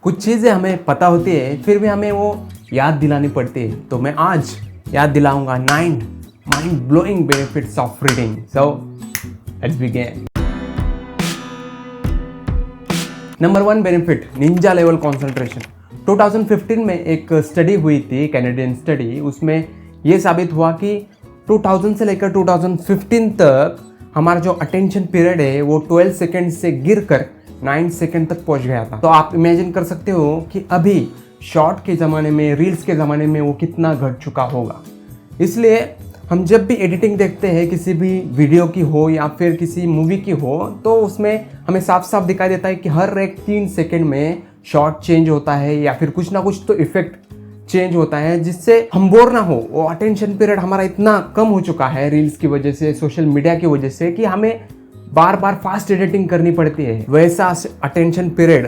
कुछ चीज़ें हमें पता होती है फिर भी हमें वो याद दिलानी पड़ती है। तो मैं आज याद दिलाऊंगा 9 mind blowing benefits of reading. So let's begin. Number 1 benefit, Ninja level concentration. 2015 में एक स्टडी हुई थी, कैनेडियन स्टडी। उसमें ये साबित हुआ कि 2000 से लेकर 2015 तक हमारा जो अटेंशन पीरियड है वो 12 सेकंड से गिरकर 9 सेकंड तक पहुंच गया था। तो आप इमेजिन कर सकते हो कि अभी शॉर्ट के ज़माने में, रील्स के ज़माने में वो कितना घट चुका होगा। इसलिए हम जब भी एडिटिंग देखते हैं, किसी भी वीडियो की हो या फिर किसी मूवी की हो, तो उसमें हमें साफ साफ दिखाई देता है कि हर एक 3 सेकंड में शॉर्ट चेंज होता है या फिर कुछ ना कुछ तो इफेक्ट चेंज होता है, जिससे हम बोर ना हो। वो अटेंशन पीरियड हमारा इतना कम हो चुका है रील्स की वजह से, सोशल मीडिया की वजह से, कि हमें बार बार फास्ट एडिटिंग करनी पड़ती है। वैसा अटेंशन पीरियड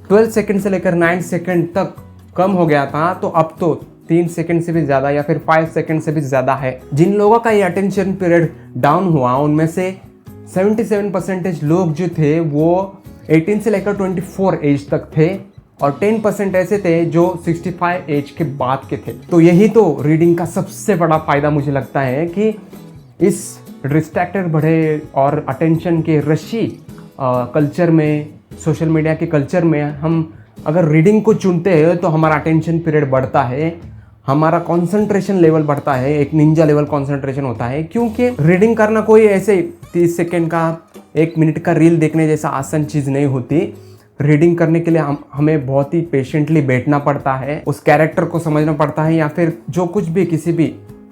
12 सेकंड से लेकर 9 सेकंड तक कम हो गया था, तो अब तो 3 सेकंड से भी ज़्यादा या फिर 5 सेकंड से भी ज़्यादा है। जिन लोगों का ये अटेंशन पीरियड डाउन हुआ उनमें से 77% लोग जो थे वो 18 से लेकर 24 एज तक थे और 10% ऐसे थे जो 65 एज के बाद के थे। तो यही तो रीडिंग का सबसे बड़ा फ़ायदा मुझे लगता है कि इस डिस्ट्रैक्टेड बढ़े और अटेंशन के रशी कल्चर में, सोशल मीडिया के कल्चर में हम अगर रीडिंग को चुनते हैं तो हमारा अटेंशन पीरियड बढ़ता है, हमारा कंसंट्रेशन लेवल बढ़ता है, एक निंजा लेवल कंसंट्रेशन होता है। क्योंकि रीडिंग करना कोई ऐसे 30 सेकेंड का, 1 मिनट का रील देखने जैसा आसान चीज़ नहीं होती। रीडिंग करने के लिए हमें बहुत ही पेशेंटली बैठना पड़ता है, उस कैरेक्टर को समझना पड़ता है, या फिर जो कुछ भी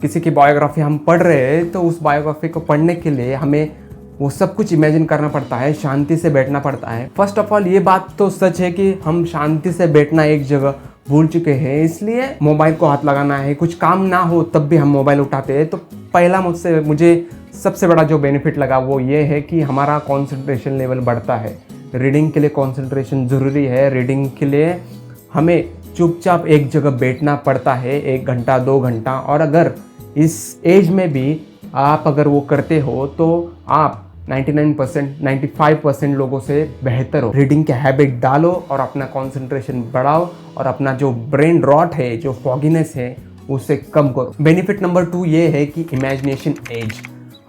किसी की बायोग्राफी हम पढ़ रहे हैं तो उस बायोग्राफी को पढ़ने के लिए हमें वो सब कुछ इमेजिन करना पड़ता है, शांति से बैठना पड़ता है। फर्स्ट ऑफ ऑल ये बात तो सच है कि हम शांति से बैठना एक जगह भूल चुके हैं, इसलिए मोबाइल को हाथ लगाना है। कुछ काम ना हो तब भी हम मोबाइल उठाते हैं। तो पहला मुझे सबसे बड़ा जो बेनिफिट लगा वो ये है कि हमारा कॉन्सेंट्रेशन लेवल बढ़ता है। रीडिंग के लिए कॉन्सेंट्रेशन ज़रूरी है। रीडिंग के लिए हमें चुपचाप एक जगह बैठना पड़ता है 1 घंटा 2 घंटा। और अगर इस एज में भी आप अगर वो करते हो तो आप 99%, 95% लोगों से बेहतर हो। रीडिंग के हैबिट डालो और अपना कंसंट्रेशन बढ़ाओ और अपना जो ब्रेन रॉट है, जो फॉगिनेस है, उसे कम करो। बेनिफिट नंबर 2 ये है कि इमेजिनेशन एज,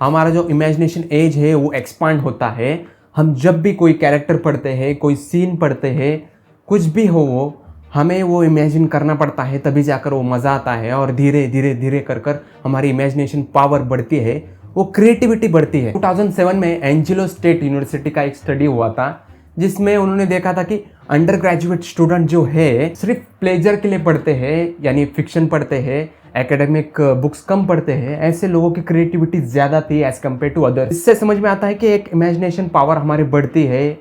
हमारा जो इमेजिनेशन एज है वो एक्सपांड होता है। हम जब भी कोई कैरेक्टर पढ़ते हैं, कोई सीन पढ़ते हैं, कुछ भी हो वो हमें वो इमेजिन करना पड़ता है, तभी जाकर वो मज़ा आता है। और धीरे धीरे धीरे कर हमारी इमेजिनेशन पावर बढ़ती है, वो क्रिएटिविटी बढ़ती है। 2007 में एंजेलो स्टेट यूनिवर्सिटी का एक स्टडी हुआ था जिसमें उन्होंने देखा था कि अंडर ग्रेजुएट स्टूडेंट जो है सिर्फ प्लेजर के लिए पढ़ते हैं, यानी फिक्शन पढ़ते हैं, एकेडमिक बुक्स कम पढ़ते हैं, ऐसे लोगों की क्रिएटिविटी ज़्यादा थी एज कम्पेयर टू अदर। इससे समझ में आता है कि एक इमेजिनेशन पावर हमारी बढ़ती है,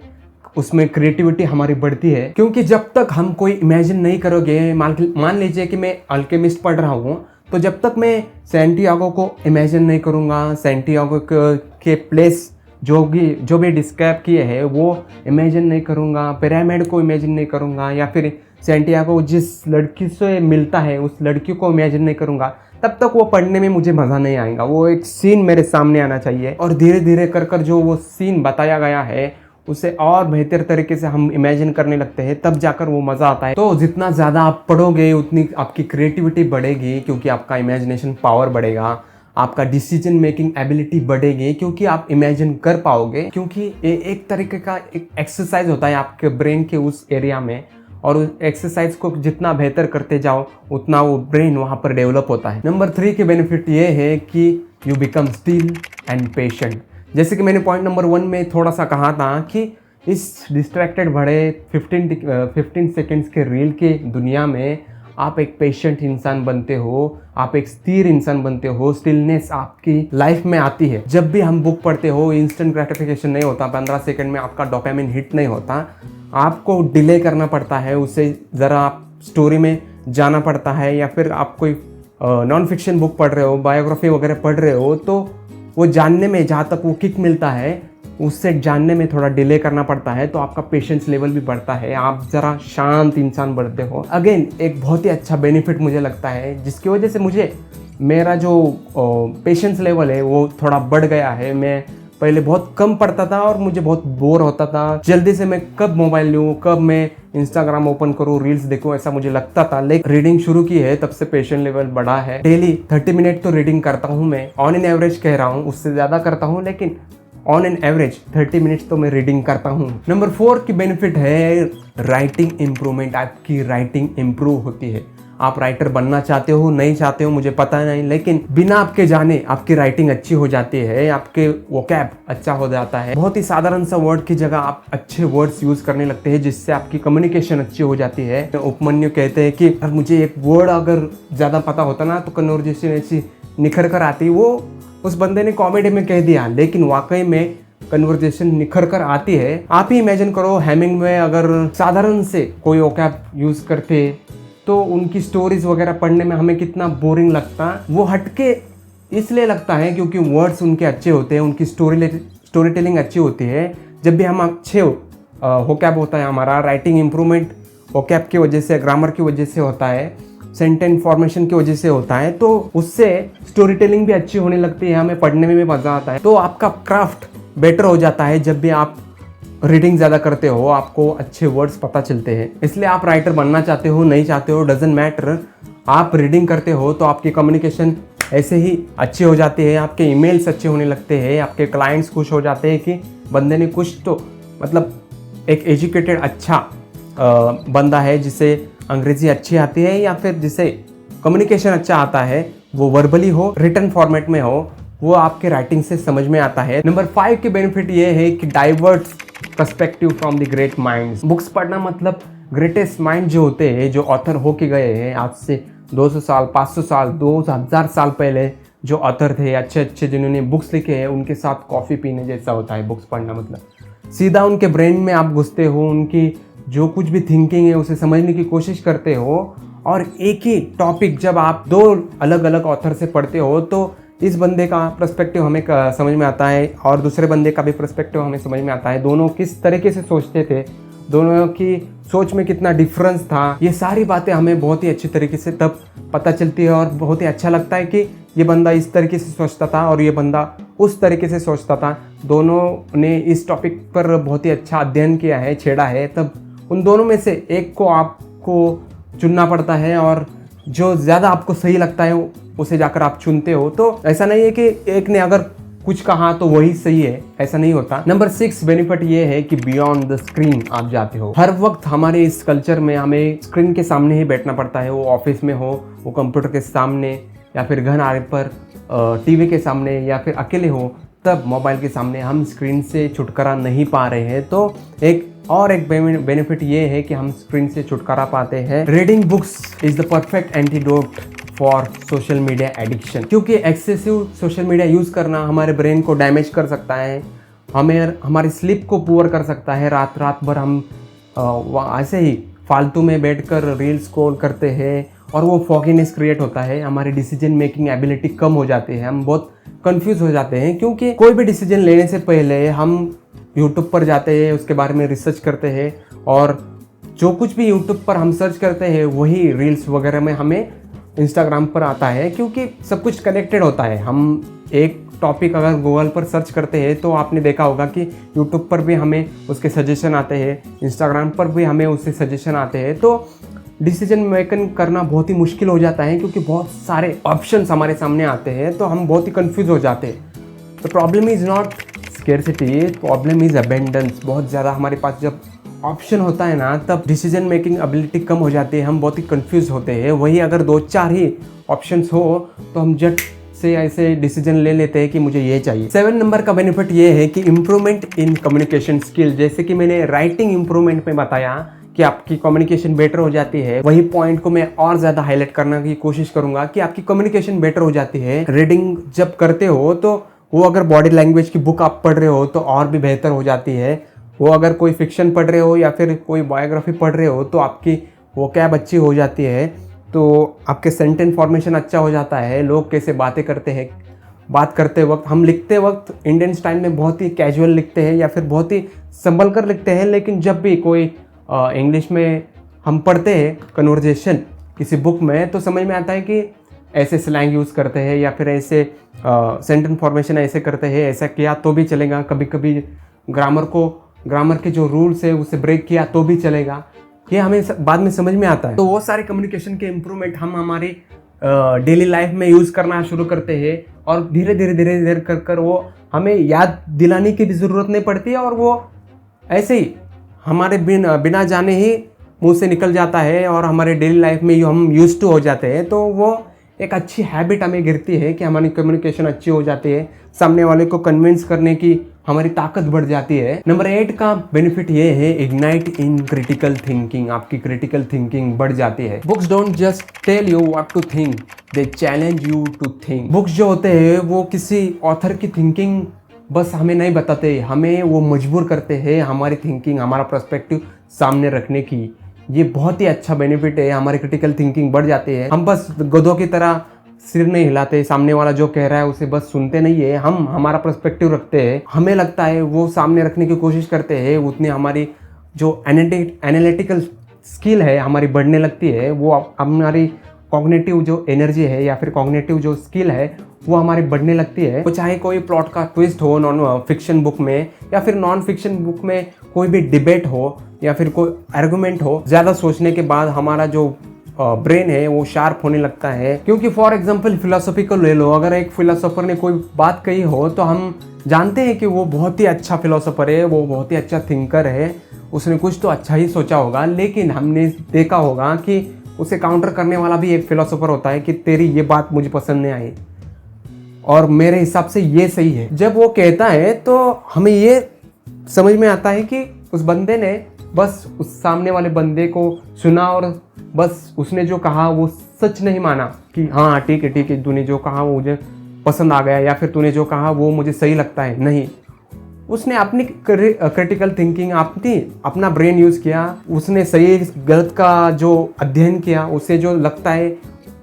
उसमें क्रिएटिविटी हमारी बढ़ती है। क्योंकि जब तक हम कोई इमेजिन नहीं करोगे, मान लीजिए कि मैं अल्केमिस्ट पढ़ रहा हूँ, तो जब तक मैं सैंटियागो को इमेजिन नहीं करूँगा, सैंटियागो के प्लेस जो भी डिस्क्राइब किए हैं वो इमेजिन नहीं करूँगा, पिरामिड को इमेजिन नहीं करूँगा, या फिर सैंटियागो जिस लड़की से मिलता है उस लड़की को इमेजिन नहीं करूँगा, तब तक वो पढ़ने में मुझे मज़ा नहीं आएगा। वो एक सीन मेरे सामने आना चाहिए और धीरे धीरे कर जो वो सीन बताया गया है उसे और बेहतर तरीके से हम इमेजिन करने लगते हैं, तब जाकर वो मज़ा आता है। तो जितना ज़्यादा आप पढ़ोगे उतनी आपकी क्रिएटिविटी बढ़ेगी, क्योंकि आपका इमेजिनेशन पावर बढ़ेगा, आपका डिसीजन मेकिंग एबिलिटी बढ़ेगी, क्योंकि आप इमेजिन कर पाओगे। क्योंकि ये एक तरीके का एक एक्सरसाइज होता है आपके ब्रेन के उस एरिया में, और उस एक्सरसाइज को जितना बेहतर करते जाओ उतना वो ब्रेन वहाँ पर डेवलप होता है। नंबर 3 के बेनिफिट ये है कि you become still and patient. जैसे कि मैंने पॉइंट नंबर 1 में थोड़ा सा कहा था कि इस डिस्ट्रैक्टेड बड़े 15 सेकेंड्स के रील के दुनिया में आप एक पेशेंट इंसान बनते हो, आप एक स्थिर इंसान बनते हो, स्टिलनेस आपकी लाइफ में आती है। जब भी हम बुक पढ़ते हो इंस्टेंट ग्रेटिफिकेशन नहीं होता, 15 सेकंड में आपका डोपामिन हिट नहीं होता, आपको डिले करना पड़ता है, उसे ज़रा आप स्टोरी में जाना पड़ता है। या फिर आप कोई नॉन फिक्शन बुक पढ़ रहे हो, बायोग्राफी वगैरह पढ़ रहे हो, तो वो जानने में जहाँ तक वो किक मिलता है उससे जानने में थोड़ा डिले करना पड़ता है, तो आपका पेशेंस लेवल भी बढ़ता है, आप ज़रा शांत इंसान बनते हो। अगेन एक बहुत ही अच्छा बेनिफिट मुझे लगता है, जिसकी वजह से मेरा जो पेशेंस लेवल है वो थोड़ा बढ़ गया है। मैं पहले बहुत कम पढ़ता था और मुझे बहुत बोर होता था। जल्दी से मैं कब मोबाइल लूँ, कब मैं इंस्टाग्राम ओपन करूँ, रील्स देखूँ, ऐसा मुझे लगता था। लेकिन रीडिंग शुरू की है तब से पेशेंट लेवल बढ़ा है। डेली 30 मिनट तो रीडिंग करता हूँ मैं, ऑन एन एवरेज कह रहा हूँ, उससे ज़्यादा करता हूँ लेकिन ऑन एन एवरेज 30 मिनट्स तो मैं रीडिंग करता हूँ। नंबर 4 की बेनिफिट है राइटिंग इम्प्रूवमेंट। आपकी राइटिंग इम्प्रूव होती है। आप राइटर बनना चाहते हो, नहीं चाहते हो मुझे पता नहीं, लेकिन बिना आपके जाने आपकी राइटिंग अच्छी हो जाती है, आपके वोकैब अच्छा हो जाता है। बहुत ही साधारण सा वर्ड की जगह आप अच्छे वर्ड्स यूज करने लगते हैं, जिससे आपकी कम्युनिकेशन अच्छी हो जाती है। उपमन्यु कहते हैं कि अगर मुझे एक वर्ड अगर ज़्यादा पता होता ना तो कन्वर्जेशन ऐसी निखर कर आती। वो उस बंदे ने कॉमेडी में कह दिया, लेकिन वाकई में कन्वर्जेशन निखर कर आती है। आप ही इमेजिन करो, हेमिंग्वे अगर साधारण से कोई वोकैब यूज करते तो उनकी स्टोरीज वगैरह पढ़ने में हमें कितना बोरिंग लगता। वो हटके इसलिए लगता है क्योंकि वर्ड्स उनके अच्छे होते हैं, उनकी स्टोरी टेलिंग अच्छी होती है। जब भी हम अच्छे वोकैब होता है, हमारा राइटिंग इम्प्रूवमेंट वोकैब की वजह से, ग्रामर की वजह से होता है, सेंटेंस फॉर्मेशन की वजह से होता है, तो उससे स्टोरी टेलिंग भी अच्छी होने लगती है, हमें पढ़ने में भी मज़ा आता है। तो आपका क्राफ्ट बेटर हो जाता है जब भी आप रीडिंग ज़्यादा करते हो, आपको अच्छे वर्ड्स पता चलते हैं। इसलिए आप राइटर बनना चाहते हो, नहीं चाहते हो, डजेंट मैटर, आप रीडिंग करते हो तो आपकी कम्युनिकेशन ऐसे ही अच्छी हो जाती है, आपके ईमेल्स अच्छे होने लगते हैं, आपके क्लाइंट्स खुश हो जाते हैं कि बंदे ने कुछ तो मतलब एक एजुकेटेड अच्छा बंदा है, जिसे अंग्रेजी अच्छी आती है या फिर जिसे कम्युनिकेशन अच्छा आता है, वो वर्बली हो, रिटन फॉर्मेट में हो, वो आपके राइटिंग से समझ में आता है। नंबर 5 की बेनिफिट ये है कि divert perspective from the great minds. Books पढ़ना मतलब ग्रेटेस्ट माइंड जो होते हैं, जो ऑथर होके गए हैं आज से 200 साल, 500 साल, 2000 साल पहले जो ऑथर थे अच्छे अच्छे, जिन्होंने बुक्स लिखे हैं, उनके साथ कॉफ़ी पीने जैसा होता है बुक्स पढ़ना। मतलब सीधा उनके ब्रेन में आप घुसते हो, उनकी जो कुछ भी थिंकिंग है उसे समझने की कोशिश करते हो, और एक ही टॉपिक जब आप 2 अलग अलग ऑथर से पढ़ते हो तो इस बंदे का पर्सपेक्टिव हमें समझ में आता है और दूसरे बंदे का भी पर्सपेक्टिव हमें समझ में आता है। दोनों किस तरीके से सोचते थे, दोनों की सोच में कितना डिफरेंस था, ये सारी बातें हमें बहुत ही अच्छी तरीके से तब पता चलती है और बहुत ही अच्छा लगता है कि ये बंदा इस तरीके से सोचता था और ये बंदा उस तरीके से सोचता था। दोनों ने इस टॉपिक पर बहुत ही अच्छा अध्ययन किया है, छेड़ा है, तब उन दोनों में से एक को आपको चुनना पड़ता है और जो ज़्यादा आपको सही लगता है उसे जाकर आप चुनते हो। तो ऐसा नहीं है कि एक ने अगर कुछ कहा तो वही सही है, ऐसा नहीं होता। नंबर 6 बेनिफिट ये है कि बियॉन्ड द स्क्रीन आप जाते हो। हर वक्त हमारे इस कल्चर में हमें स्क्रीन के सामने ही बैठना पड़ता है, वो ऑफिस में हो, वो कंप्यूटर के सामने, या फिर घर आने पर टीवी के सामने, या फिर अकेले हो तब मोबाइल के सामने। हम स्क्रीन से छुटकारा नहीं पा रहे हैं। तो एक बेनिफिट ये है कि हम स्क्रीन से छुटकारा पाते हैं। Reading books is the perfect antidote for social media addiction, क्योंकि एक्सेसिव सोशल मीडिया यूज़ करना हमारे ब्रेन को डैमेज कर सकता है, हमें हमारी स्लीप को पुअर कर सकता है। रात भर हम ऐसे ही फालतू में बैठकर रील्स स्क्रॉल करते हैं और वो फॉगीनेस क्रिएट होता है, हमारी डिसीजन मेकिंग एबिलिटी कम हो जाती है, हम बहुत कंफ्यूज हो जाते हैं। क्योंकि कोई भी डिसीजन लेने से पहले हम यूट्यूब पर जाते हैं, उसके बारे में रिसर्च करते हैं, और जो कुछ भी यूट्यूब पर हम सर्च करते हैं वही रील्स वगैरह में हमें इंस्टाग्राम पर आता है, क्योंकि सब कुछ कनेक्टेड होता है। हम एक टॉपिक अगर गूगल पर सर्च करते हैं तो आपने देखा होगा कि यूट्यूब पर भी हमें उसके सजेशन आते हैं, इंस्टाग्राम पर भी हमें उससे सजेशन आते हैं। तो डिसीजन मेकिंग करना बहुत ही मुश्किल हो जाता है, क्योंकि बहुत सारे ऑप्शंस हमारे सामने आते हैं, तो हम बहुत ही कंफ्यूज हो जाते हैं। तो problem is not scarcity, problem is abundance. बहुत ज़्यादा हमारे पास जब ऑप्शन होता है ना, तब डिसीजन मेकिंग एबिलिटी कम हो जाती है, हम बहुत ही कंफ्यूज होते हैं। वही अगर 2-4 ही ऑप्शंस हो तो हम झट से ऐसे डिसीजन ले लेते हैं कि मुझे ये चाहिए। 7 नंबर का बेनिफिट ये है कि इम्प्रूवमेंट इन कम्युनिकेशन स्किल। जैसे कि मैंने राइटिंग इम्प्रूवमेंट में बताया कि आपकी कम्युनिकेशन बेटर हो जाती है, वही पॉइंट को मैं और ज़्यादा हाईलाइट करने की कोशिश करूंगा कि आपकी कम्युनिकेशन बेटर हो जाती है। रीडिंग जब करते हो तो वो अगर बॉडी लैंग्वेज की बुक आप पढ़ रहे हो तो और भी बेहतर हो जाती है। वो अगर कोई फिक्शन पढ़ रहे हो या फिर कोई बायोग्राफी पढ़ रहे हो तो आपकी वोकैब अच्छी हो जाती है, तो आपके सेंटेंस फॉर्मेशन अच्छा हो जाता है। लोग कैसे बातें करते हैं, बात करते वक्त, हम लिखते वक्त इंडियन स्टाइल में बहुत ही कैजुअल लिखते हैं या फिर बहुत ही संभल कर लिखते हैं, लेकिन जब भी कोई इंग्लिश में हम पढ़ते हैं कन्वर्जेशन किसी बुक में तो समझ में आता है कि ऐसे स्लैंग यूज़ करते हैं या फिर ऐसे सेंटेंस फॉर्मेशन ऐसे करते हैं, ऐसा किया तो भी चलेगा। कभी कभी ग्रामर के जो रूल्स है उसे ब्रेक किया तो भी चलेगा। ये हमें बाद में समझ में आता है। तो वो सारे कम्युनिकेशन के इम्प्रूवमेंट हम हमारी डेली लाइफ में यूज़ करना शुरू करते हैं और धीरे धीरे कर वो हमें याद दिलाने की भी ज़रूरत नहीं पड़ती है और वो ऐसे ही हमारे बिना जाने ही मुंह से निकल जाता है और हमारे डेली लाइफ में हम यूज्ड टू हो जाते हैं। तो वो एक अच्छी हैबिट हमें गिरती है कि हमारी कम्युनिकेशन अच्छी हो जाती है, सामने वाले को कन्विंस करने की हमारी ताकत बढ़ जाती है। नंबर 8 का बेनिफिट ये है इग्नाइट इन क्रिटिकल थिंकिंग। आपकी क्रिटिकल थिंकिंग बढ़ जाती है। Books don't just tell you what to think, they challenge you to think. Books जो होते हैं वो किसी ऑथर की थिंकिंग बस हमें नहीं बताते, हमें वो मजबूर करते हैं हमारी थिंकिंग, हमारा पर्सपेक्टिव सामने रखने की। ये बहुत ही अच्छा बेनिफिट है, हमारी क्रिटिकल थिंकिंग बढ़ जाती है। हम बस गधों की तरह सिर नहीं हिलाते, सामने वाला जो कह रहा है उसे बस सुनते नहीं है, हम हमारा पर्सपेक्टिव रखते हैं। हमें लगता है वो सामने रखने की कोशिश करते हैं, उतनी हमारी जो एनालिटिकल स्किल है हमारी बढ़ने लगती है। वो हमारी कॉग्निटिव जो एनर्जी है या फिर कॉग्निटिव जो स्किल है वो हमारी बढ़ने लगती है। वो चाहे कोई प्लॉट का ट्विस्ट हो नॉन फिक्शन बुक में या फिर नॉन फिक्शन बुक में कोई भी डिबेट हो या फिर कोई आर्गुमेंट हो, ज़्यादा सोचने के बाद हमारा जो ब्रेन है वो शार्प होने लगता है। क्योंकि फॉर एग्जांपल फिलोसॉफी को ले लो, अगर एक फिलोसोफर ने कोई बात कही हो तो हम जानते हैं कि वो बहुत ही अच्छा फिलोसोफर है, वो बहुत ही अच्छा थिंकर है, उसने कुछ तो अच्छा ही सोचा होगा। लेकिन हमने देखा होगा कि उसे काउंटर करने वाला भी एक फिलोसोफर होता है कि तेरी ये बात मुझे पसंद नहीं आई और मेरे हिसाब से ये सही है। जब वो कहता है तो हमें ये समझ में आता है कि उस बंदे ने बस उस सामने वाले बंदे को सुना और बस उसने जो कहा वो सच नहीं माना कि हाँ ठीक है तूने जो कहा वो मुझे पसंद आ गया या फिर तूने जो कहा वो मुझे सही लगता है। नहीं, उसने अपनी क्रिटिकल थिंकिंग अपना ब्रेन यूज़ किया, उसने सही गलत का जो अध्ययन किया, उसे जो लगता है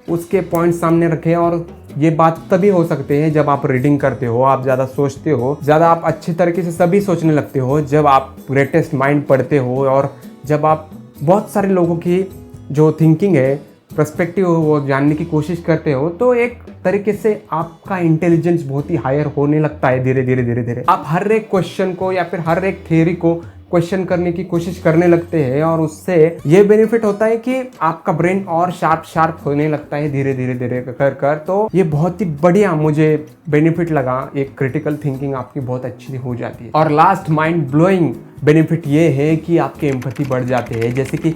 उसके पॉइंट सामने रखे। और ये बात तभी हो सकते हैं जब आप रीडिंग करते हो, आप ज़्यादा सोचते हो, ज़्यादा आप अच्छे तरीके से सभी सोचने लगते हो, जब आप ग्रेटेस्ट माइंड पढ़ते हो और जब आप बहुत सारे लोगों की जो थिंकिंग है, पर्सपेक्टिव वो जानने की कोशिश करते हो, तो एक तरीके से आपका इंटेलिजेंस बहुत ही हायर होने लगता है धीरे धीरे। आप हर एक क्वेश्चन को या फिर हर एक थियरी को क्वेश्चन करने की कोशिश करने लगते हैं और उससे ये बेनिफिट होता है कि आपका ब्रेन और शार्प होने लगता है धीरे धीरे कर। तो ये बहुत ही बढ़िया मुझे बेनिफिट लगा, एक क्रिटिकल थिंकिंग आपकी बहुत अच्छी हो जाती है। और लास्ट माइंड ब्लोइंग बेनिफिट ये है कि आपके एम्पैथी बढ़ जाते हैं। जैसे कि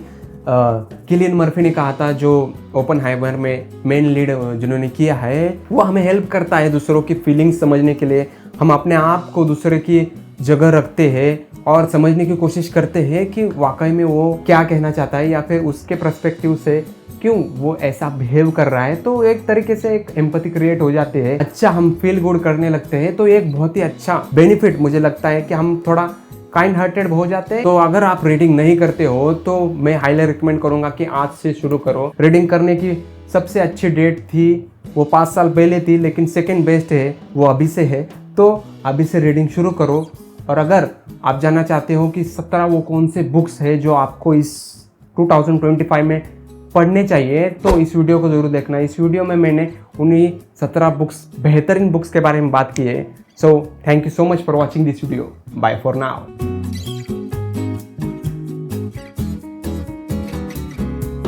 किलियन मर्फी ने कहा था, जो ओपनहाइमर में मेन लीड जिन्होंने किया है, वो हमें हेल्प करता है दूसरों की फीलिंग्स समझने के लिए। हम अपने आप को दूसरे की जगह रखते हैं और समझने की कोशिश करते हैं कि वाकई में वो क्या कहना चाहता है या फिर उसके पर्सपेक्टिव से क्यों वो ऐसा बिहेव कर रहा है। तो एक तरीके से एक एम्पैथी क्रिएट हो जाती है, अच्छा हम फील गुड करने लगते हैं। तो एक बहुत ही अच्छा बेनिफिट मुझे लगता है कि हम थोड़ा काइंड हार्टेड हो जाते हैं। तो अगर आप रीडिंग नहीं करते हो तो मैं हाईली रिकमेंड करूंगा कि आज से शुरू करो। रीडिंग करने की सबसे अच्छी डेट थी वो 5 साल पहले थी, लेकिन सेकेंड बेस्ट है वो अभी से है। तो अभी से रीडिंग शुरू करो। और अगर आप जानना चाहते हो कि 17 वो कौन से बुक्स है जो आपको इस 2025 में पढ़ने चाहिए, तो इस वीडियो को ज़रूर देखना। इस वीडियो में मैंने उन्हीं 17 बुक्स, बेहतरीन बुक्स के बारे में बात की है। So thank you so much for watching this video. Bye for now.